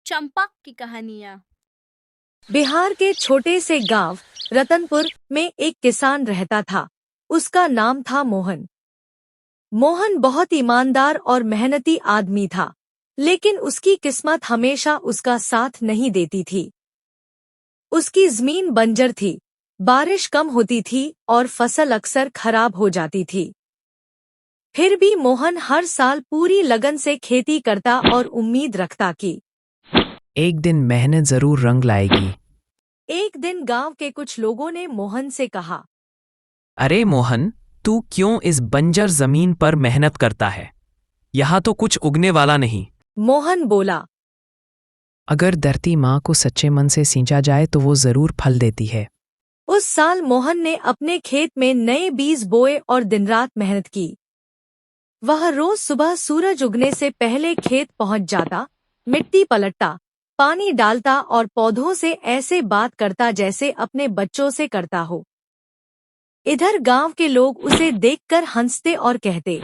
चंपा की कहानियाँ। बिहार के छोटे से गांव रतनपुर में एक किसान रहता था। उसका नाम था मोहन। मोहन बहुत ईमानदार और मेहनती आदमी था, लेकिन उसकी किस्मत हमेशा उसका साथ नहीं देती थी। उसकी जमीन बंजर थी, बारिश कम होती थी और फसल अक्सर खराब हो जाती थी। फिर भी मोहन हर साल पूरी लगन से खेती करता और उम्मीद रखता कि एक दिन मेहनत जरूर रंग लाएगी। एक दिन गांव के कुछ लोगों ने मोहन से कहा, अरे मोहन, तू क्यों इस बंजर जमीन पर मेहनत करता है? यहाँ तो कुछ उगने वाला नहीं। मोहन बोला, अगर धरती माँ को सच्चे मन से सींचा जाए तो वो जरूर फल देती है। उस साल मोहन ने अपने खेत में नए बीज बोए और दिनरात मेहनत की। वह रोज सुबह सूरज उगने से पहले खेत पहुंच जाता, मिट्टी पलटता, पानी डालता और पौधों से ऐसे बात करता जैसे अपने बच्चों से करता हो। इधर गांव के लोग उसे देखकर हंसते और कहते,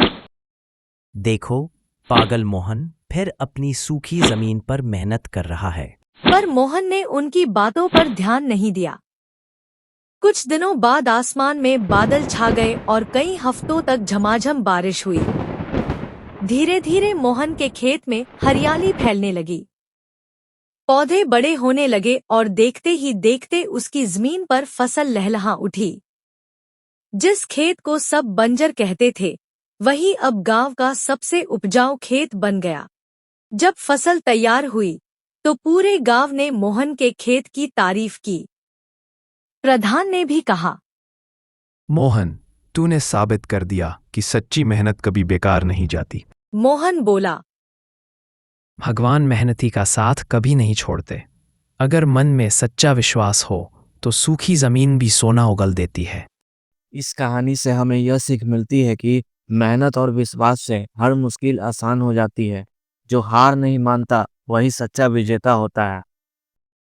देखो, पागल मोहन फिर अपनी सूखी जमीन पर मेहनत कर रहा है। पर मोहन ने उनकी बातों पर ध्यान नहीं दिया। कुछ दिनों बाद आसमान में बादल छा गए और कई हफ्तों तक झमाझम बारिश हुई। धीरे धीरे मोहन के खेत में हरियाली फैलने लगी। पौधे बड़े होने लगे और देखते ही देखते उसकी जमीन पर फसल लहलहा उठी। जिस खेत को सब बंजर कहते थे, वही अब गांव का सबसे उपजाऊ खेत बन गया। जब फसल तैयार हुई, तो पूरे गांव ने मोहन के खेत की तारीफ की। प्रधान ने भी कहा, मोहन, तूने साबित कर दिया कि सच्ची मेहनत कभी बेकार नहीं जाती। मोहन बोला, भगवान मेहनती का साथ कभी नहीं छोड़ते। अगर मन में सच्चा विश्वास हो तो सूखी जमीन भी सोना उगल देती है। इस कहानी से हमें यह सीख मिलती है कि मेहनत और विश्वास से हर मुश्किल आसान हो जाती है। जो हार नहीं मानता वही सच्चा विजेता होता है।